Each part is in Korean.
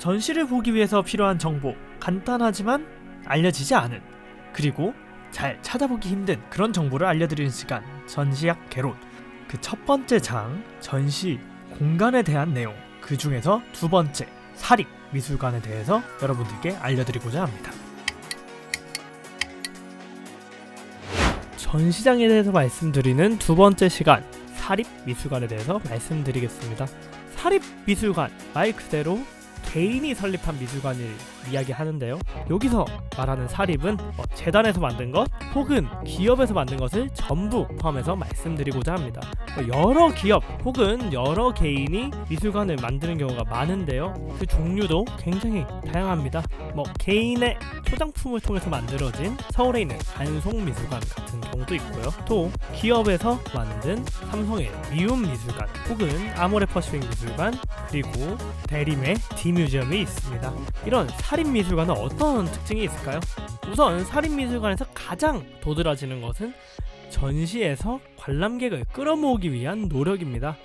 전시를 보기 위해서 필요한 정보, 간단하지만 알려지지 않은, 그리고 잘 찾아보기 힘든 그런 정보를 알려드리는 시간, 전시학 개론. 그 첫 번째 장, 전시 공간에 대한 내용, 그 중에서 두 번째, 사립미술관에 대해서 여러분들께 알려드리고자 합니다. 전시장에 대해서 말씀드리는 두 번째 시간, 사립미술관에 대해서 말씀드리겠습니다. 사립미술관, 말 그대로 개인이 설립한 미술관을 이야기하는데요. 여기서 말하는 사립은 재단에서 만든 것 혹은 기업에서 만든 것을 전부 포함해서 말씀드리고자 합니다. 여러 기업 혹은 여러 개인이 미술관을 만드는 경우가 많은데요. 그 종류도 굉장히 다양합니다. 개인의 소장품을 통해서 만들어진 서울에 있는 단송미술관 같은 경우도 있고요. 또 기업에서 만든 삼성의 미움미술관 혹은 아모레퍼시픽 미술관, 그리고 대림의 D뮤지엄이 있습니다. 이런 사립미술관은 어떤 특징이 있을까요? 우선 사립미술관에서 가장 도드라지는 것은 전시에서 관람객을 끌어모으기 위한 노력입니다.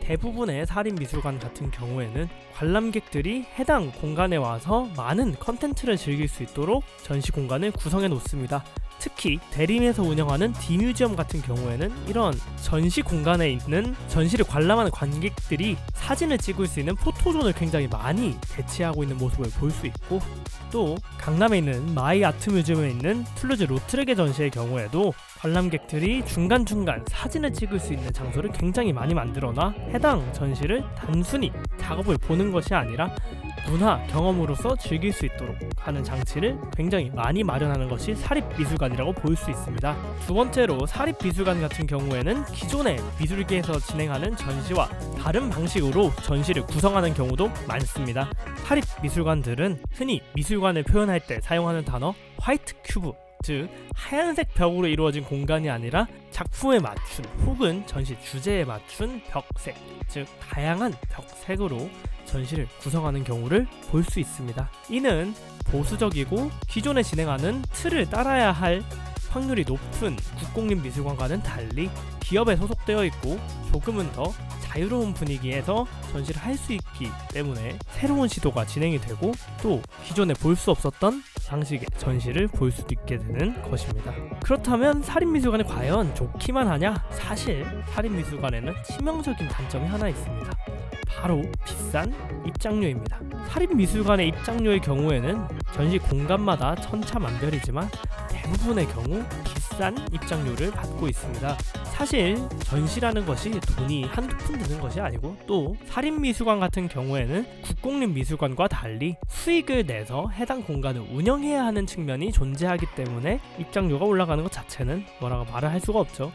대부분의 사립미술관 같은 경우에는 관람객들이 해당 공간에 와서 많은 컨텐츠를 즐길 수 있도록 전시 공간을 구성해 놓습니다. 특히 대림에서 운영하는 D뮤지엄 같은 경우에는 이런 전시 공간에 있는 전시를 관람하는 관객들이 사진을 찍을 수 있는 포토존을 굉장히 많이 배치하고 있는 모습을 볼 수 있고, 또 강남에 있는 마이 아트뮤지엄에 있는 툴루즈 로트르게 전시의 경우에도 관람객들이 중간중간 사진을 찍을 수 있는 장소를 굉장히 많이 만들어놔 해당 전시를 단순히 작업을 보는 것이 아니라 문화 경험으로서 즐길 수 있도록 하는 장치를 굉장히 많이 마련하는 것이 사립미술관이라고 볼 수 있습니다. 두 번째로 사립미술관 같은 경우에는 기존의 미술계에서 진행하는 전시와 다른 방식으로 전시를 구성하는 경우도 많습니다. 사립미술관들은 흔히 미술관을 표현할 때 사용하는 단어 화이트 큐브, 즉 하얀색 벽으로 이루어진 공간이 아니라 작품에 맞춘 혹은 전시 주제에 맞춘 벽색, 즉 다양한 벽색으로 전시를 구성하는 경우를 볼 수 있습니다. 이는 보수적이고 기존에 진행하는 틀을 따라야 할 확률이 높은 국공립미술관과는 달리 기업에 소속되어 있고 조금은 더 자유로운 분위기에서 전시를 할 수 있기 때문에 새로운 시도가 진행이 되고, 또 기존에 볼 수 없었던 방식의 전시를 볼 수도 있게 되는 것입니다. 그렇다면 사립미술관이 과연 좋기만 하냐? 사실 사립미술관에는 치명적인 단점이 하나 있습니다. 바로 비싼 입장료입니다. 사립미술관의 입장료의 경우에는 전시 공간마다 천차만별이지만 대부분의 경우 비싼 입장료를 받고 있습니다. 사실 전시라는 것이 돈이 한두 푼 드는 것이 아니고, 또 사립미술관 같은 경우에는 국공립미술관과 달리 수익을 내서 해당 공간을 운영해야 하는 측면이 존재하기 때문에 입장료가 올라가는 것 자체는 뭐라고 말을 할 수가 없죠.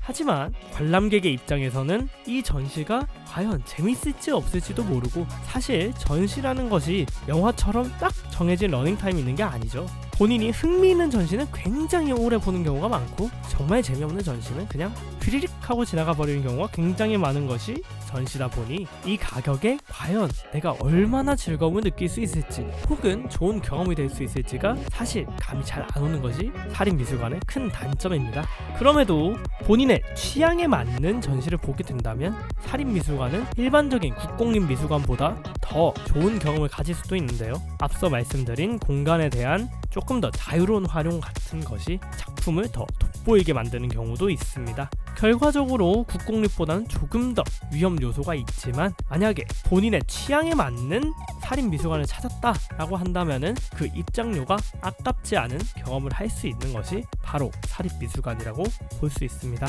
하지만 관람객의 입장에서는 이 전시가 과연 재밌을지 없을지도 모르고, 사실 전시라는 것이 영화처럼 딱 정해진 러닝타임이 있는 게 아니죠. 본인이 흥미있는 전시는 굉장히 오래 보는 경우가 많고, 정말 재미없는 전시는 그냥 휘리릭 하고 지나가 버리는 경우가 굉장히 많은 것이 전시다 보니, 이 가격에 과연 내가 얼마나 즐거움을 느낄 수 있을지 혹은 좋은 경험이 될 수 있을지가 사실 감이 잘 안 오는 것이 사립미술관의 큰 단점입니다. 그럼에도 본인의 취향에 맞는 전시를 보게 된다면 사립미술관은 일반적인 국공립미술관보다 더 좋은 경험을 가질 수도 있는데요. 앞서 말씀드린 공간에 대한 조금 더 자유로운 활용 같은 것이 작품을 더 돋보이게 만드는 경우도 있습니다. 결과적으로 국공립보다는 조금 더 위험 요소가 있지만, 만약에 본인의 취향에 맞는 사립미술관을 찾았다라고 한다면은 그 입장료가 아깝지 않은 경험을 할 수 있는 것이 바로 사립미술관이라고 볼 수 있습니다.